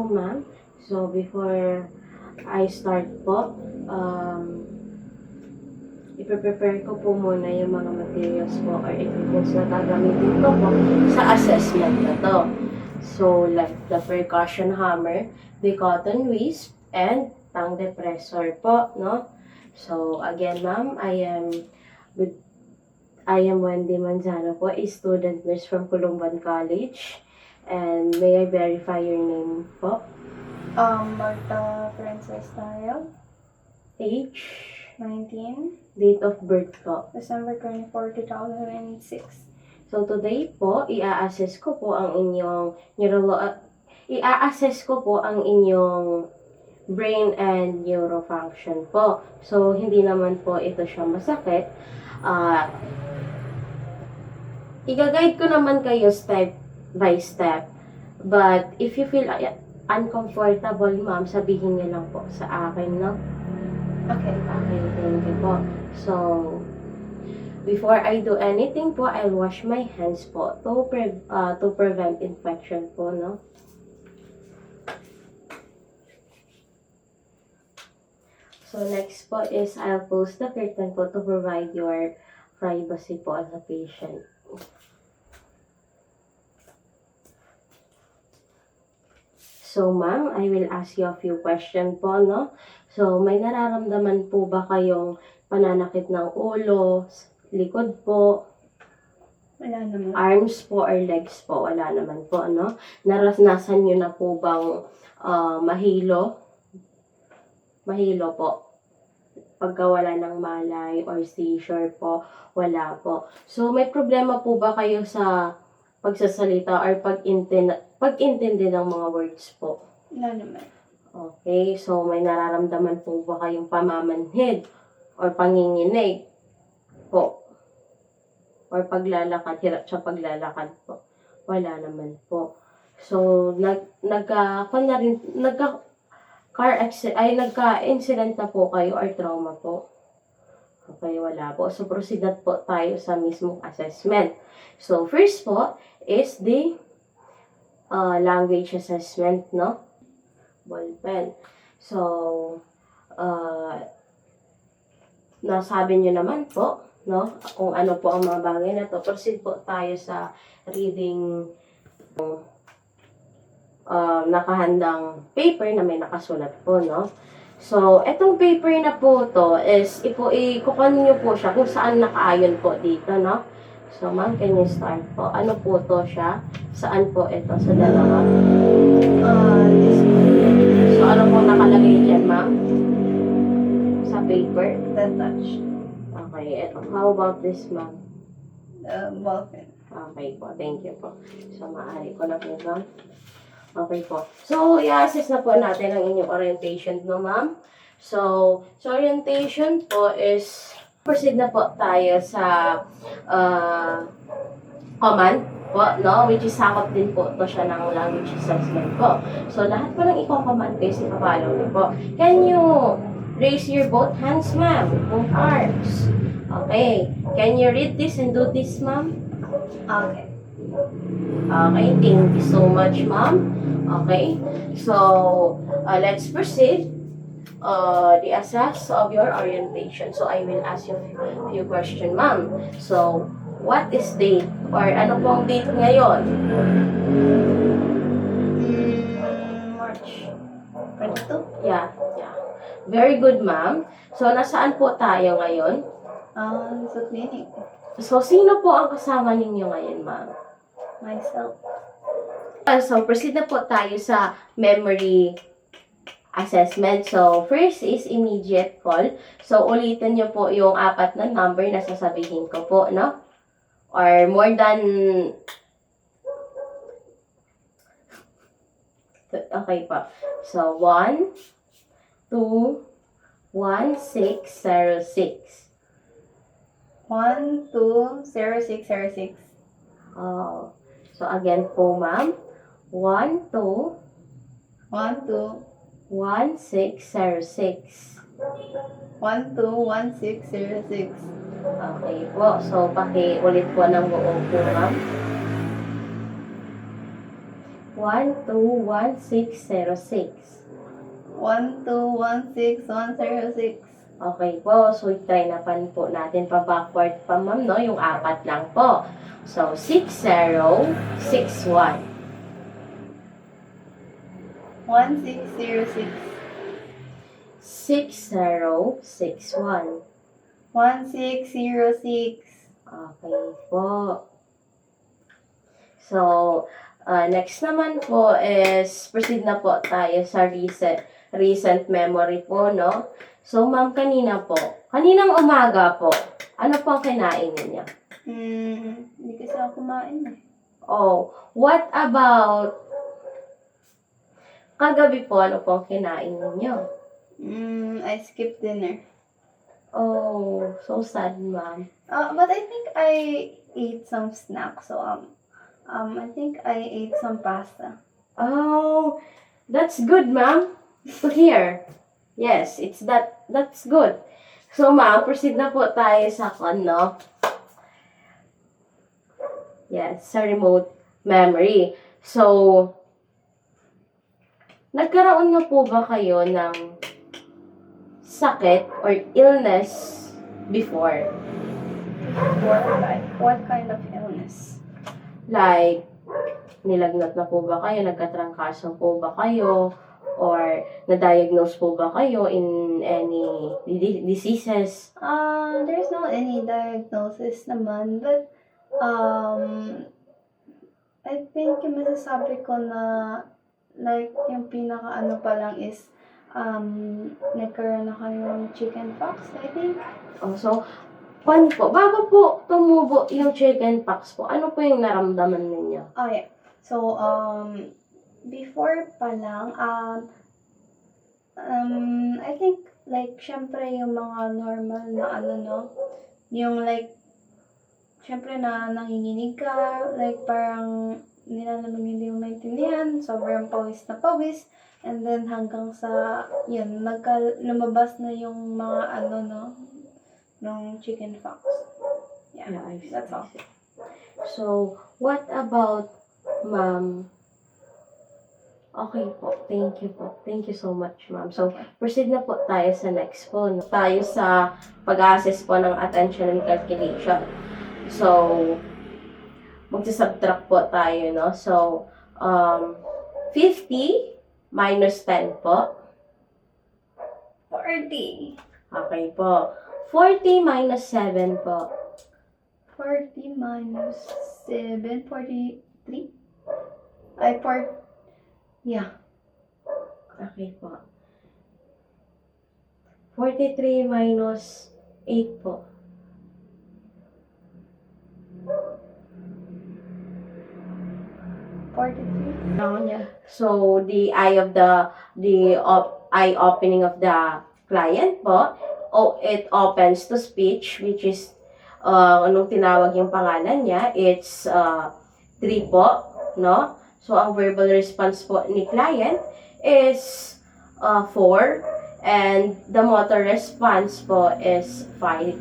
Ma'am. So, before I start po, ipe-prepare ko po muna yung mga materials po or equipments na gagamitin ko po sa assessment na to. So, like the percussion hammer, the cotton wisp, and tongue depressor po, no? So, again, ma'am, I am Wendy Manzano po, a student nurse from Columban College. And may I verify your name po? Marta Princess Tayo, Age? 19, Date of birth po? December 24, 2006. So today po, i-assess ko po ang inyong brain and neurofunction po. So hindi naman po ito siya masakit. I-guide ko naman kayo step by step. But if you feel uncomfortable, ma'am, sabihin niyo lang po sa akin, no? Okay. Okay, thank you po. So, before I do anything po, I'll wash my hands po to prevent infection po, no? So, next po is I'll close the curtain po to provide your privacy po as a patient. So, ma'am, I will ask you a few questions po, no? So, may nararamdaman po ba kayong pananakit ng ulo, likod po, Wala naman. arms po or legs po? Wala naman po, no? Naranasan nyo na po bang mahilo? Mahilo po. Pagkawala ng malay or seizure po, wala po. So, may problema po ba kayo sa pagsasalita or pag-intindi ng mga words po? Wala naman. Okay, so may nararamdaman po ba kayong pamamanhid or panginginig po? Or paglalakad, hirap sa paglalakad po? Wala naman po. So, nagka-incident na po kayo or trauma po? Okay, wala po. So, proceed na po tayo sa mismong assessment. So, first po is the language assessment, no? Ballpen. So, nasabi nyo naman po, no? Kung ano po ang mga bagay na to. Proceed po tayo sa reading nakahandang paper na may nakasulat po, no? So, etong paper na po to is, ikukunin nyo po siya kung saan nakaayon po dito, no? So, ma'am, can you start po? Ano po to siya? Saan po ito? Sa dalawa? This So, ano po nakalagay dyan, ma'am? Sa paper? the touch. Okay, ito. How about this, ma'am? Ballpen. Okay po, thank you po. So, maaari ko na po, ma'am. Okay po. So, i-assess na po natin ang inyong orientation, no, ma'am? So, orientation po is, proceed na po tayo sa command po, no? Which is sakop din po to siya ng language assessment po. So, lahat po ng i-command kayo si Kapalo po. Can you raise your both hands, ma'am? Both arms. Okay. Can you read this and do this, ma'am? Okay. Okay, thank you so much, ma'am. Okay, so let's proceed. The assess of your orientation. So, I will ask you a few questions, ma'am. So, what is date? Or ano pong date ngayon? March 22. Yeah. Very good, ma'am. So, nasaan po tayo ngayon? Sa clinic. So, sino po ang kasama ninyo ngayon, ma'am? Myself. So, proceed na po tayo sa memory assessment. So, first is immediate call. So, ulitin nyo po yung 4 na number na sasabihin ko po, no? Or more than... Okay po. So, 1, 2, 1, 6, 0, 6. 1, 2, 0, 6, 0, 6. Oh. So, again po, ma'am. 1, 2, 1, 2, 1, 6, 0, 6. 1, 2, 1, 6, 0, 6. Okay po. So, paki-ulit po ng buo po, ma'am. 1, 121606. 1216106. Okay po, so try na po natin pa backward pa ma'am, no? Yung apat lang po. So, 6061. 1606. 6061. 1606. Okay po. So, next naman po is proceed na po tayo sa recent memory po, no? So, ma'am, kaninang umaga po, ano po ang kinain niyo? Hindi kasi ako kumain eh. Oh, what about kagabi po, ano po ang kinain niyo? I skipped dinner. Oh, so sad, ma'am. But I think I ate some snacks. So I think I ate some pasta. Oh, that's good, ma'am. To hear. Yes, that's good. So, ma'am, proceed na po tayo sa no? Yes, sa remote memory. So, nagkaroon na po ba kayo ng sakit or illness before? What kind of illness? Like, nilagnat na po ba kayo? Nagkatrangkaso po ba kayo? Or na-diagnose po ba kayo in any diseases? There's no any diagnosis naman, but I think yung masasabi ko na like yung pinaka pa lang is nagkaroon na kayong chicken pox, I think. Oh, so, paano po? Bago po tumubo yung chicken pox po, ano po yung naramdaman ninyo? Oh yeah. So before pa lang, I think, like, syempre, yung mga normal na no, yung, like, syempre na nanginginig ka, like, parang, hindi na naman hindi yung maintindihan, sobrang pawis na pawis, and then hanggang sa, yun, lumabas na yung mga, no, ng chicken pox. Yeah, I see. that's all. So, what about, ma'am? Okay po. Thank you po. Thank you so much, ma'am. So, proceed na po tayo sa next po. No? Tayo sa pag-assess po ng attention and calculation. So, magsasubtract po tayo, no? So, 50 minus 10 po. 40. Okay po. 40 minus 7 po. 40 minus 7, 43? Yeah. Okay po. 43 minus 8 po. 43? So, the eye opening of the client po, it opens to speech, which is, anong tinawag yung pangalan niya, it's 3 po, no? So, ang verbal response po ni client is 4, and the motor response po is 5,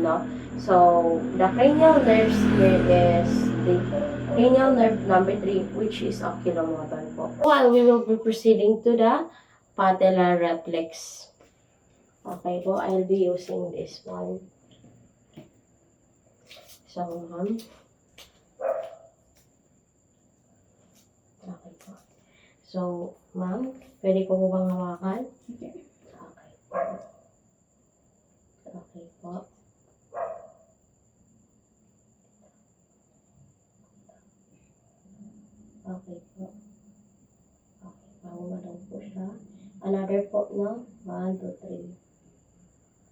no? So, the cranial nerves here is the cranial nerve number 3, which is oculomotor po. While we will be proceeding to the patellar reflex. Okay po, I'll be using this one. So, ma'am. Okay po. So, ma'am, pwede ko po bang hawakan? Okay. Okay po. Okay po. Okay po. Okay, panguma lang po siya. Another po, no? 1, 2, 3.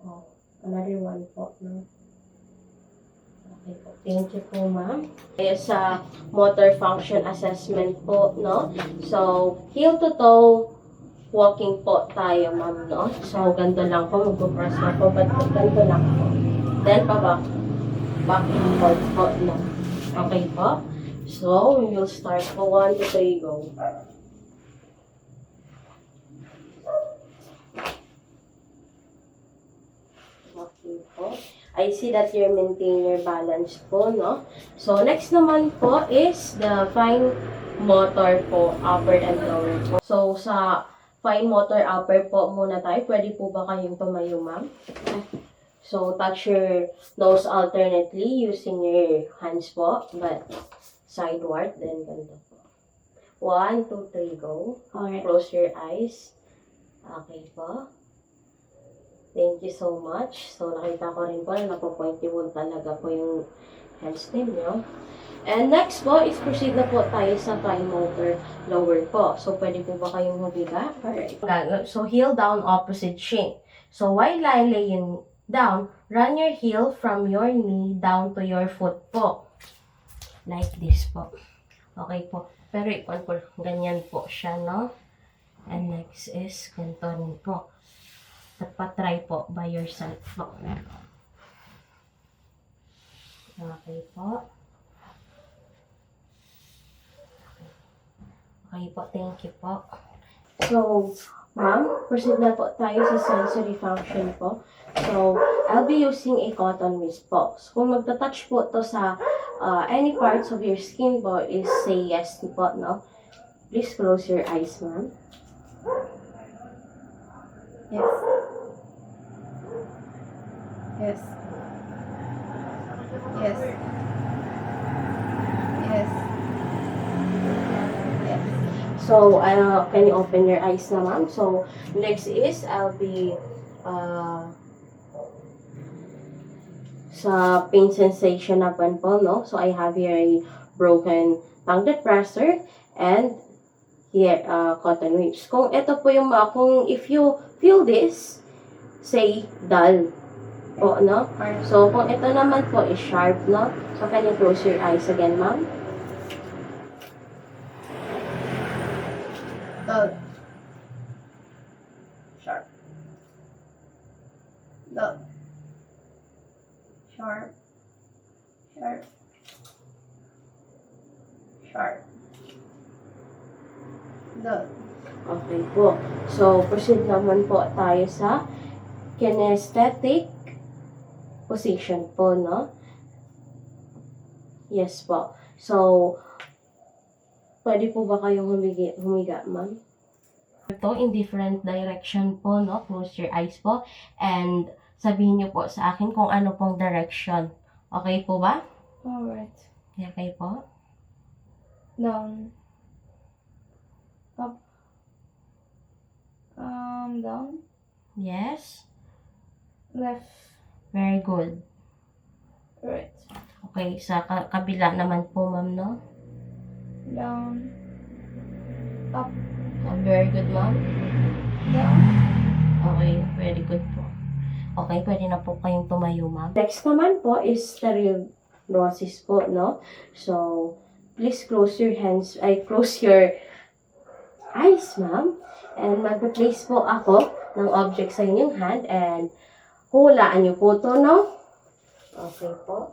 Oh, another one po, no? Okay po. Thank you po, ma'am. Sa motor function assessment po, no? So, heel to toe walking po tayo, ma'am, no? So, ganito lang po. Mag-press na po. But ganito lang po. Then, back and forth po, no? Okay po? So, we will start po. 1, 2, 3, go. Okay po. I see that you're maintaining your balance po, no? So, next naman po is the fine motor po, upper and lower po. So, sa fine motor upper po muna tayo. Pwede po ba kayong tumayo, ma'am? So, touch your nose alternately using your hands po, but sideward, then ganito po. 1, 2, 3, go. Alright. Close your eyes. Okay po. Thank you so much. So, nakita ko rin po na napo-pointy-wood talaga po yung hands ninyo. And next po is proceed na po tayo sa fine motor lower po. So, pwede po ba kayong humiga? Alright. So, heel down, opposite shin. So, while laying down, run your heel from your knee down to your foot po. Like this po. Okay po. Pero ikon po, ganyan po siya, no? And next is, ganito rin po. At patry po by yourself po. Okay po. Okay po, thank you po. So, ma'am, proceed na po tayo sa sensory function po. So, I'll be using a cotton mist po. So, kung magta-touch po to sa any parts of your skin po, is say yes po, no? Please close your eyes, ma'am. Yes. Yes. Yes. Yes. Yes. So, can you open your eyes na, ma'am? So, next is, I'll be sa pain sensation naman po, no? So, I have here a broken tongue depressor and here, cotton whips. Kung ito po yung, kung if you feel this, say, dull po, no? So, kung ito naman po is sharp, no? So, can you close your eyes again, ma'am? Sharp. Dull. Sharp. Sharp. Sharp. Dull. Okay po. So, proceed naman po tayo sa kinesthetic position po, no? Yes po. So, pwede po ba kayong humiga, ma'am? Ito, in different direction po, no? Close your eyes po. And sabihin niyo po sa akin kung ano pong direction. Okay po ba? Alright. Okay po. Down. Up. Down. Yes. Left. Very good. Right. Okay, sa kabila naman po, ma'am, no? Down. Up. Very good, ma'am. Down. Okay, very good po. Okay, pwede na po kayong tumayo, ma'am. Next naman po is stereognosis po, no? So, please close your eyes, ma'am. And mag-place po ako ng object sa inyong hand and hulaan niyo po to, no? Okay po.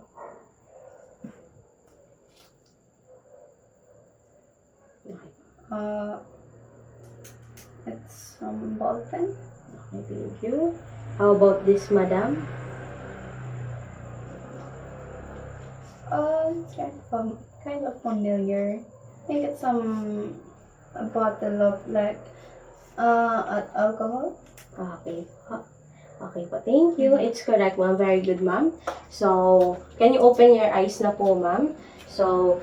It's some ball pen. Okay, thank you. How about this, madam? It's kind of familiar. I think it's a bottle of like alcohol. Okay. Okay po. Thank you. It's correct, ma'am. Very good, ma'am. So, can you open your eyes na po, ma'am? So,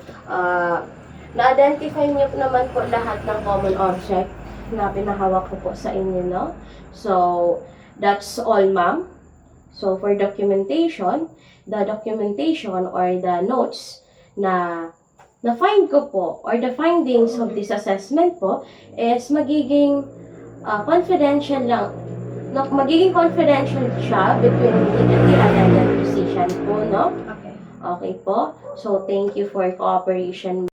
na-identify niyo naman po lahat ng common object na pinahawak ko po sa inyo, no? So, that's all, ma'am. So, for documentation, the documentation or the notes na na-find ko po or the findings of this assessment po is magiging confidential lang. Magiging confidential siya between me and the attendant physician po, no? Okay. Okay po. So, thank you for cooperation.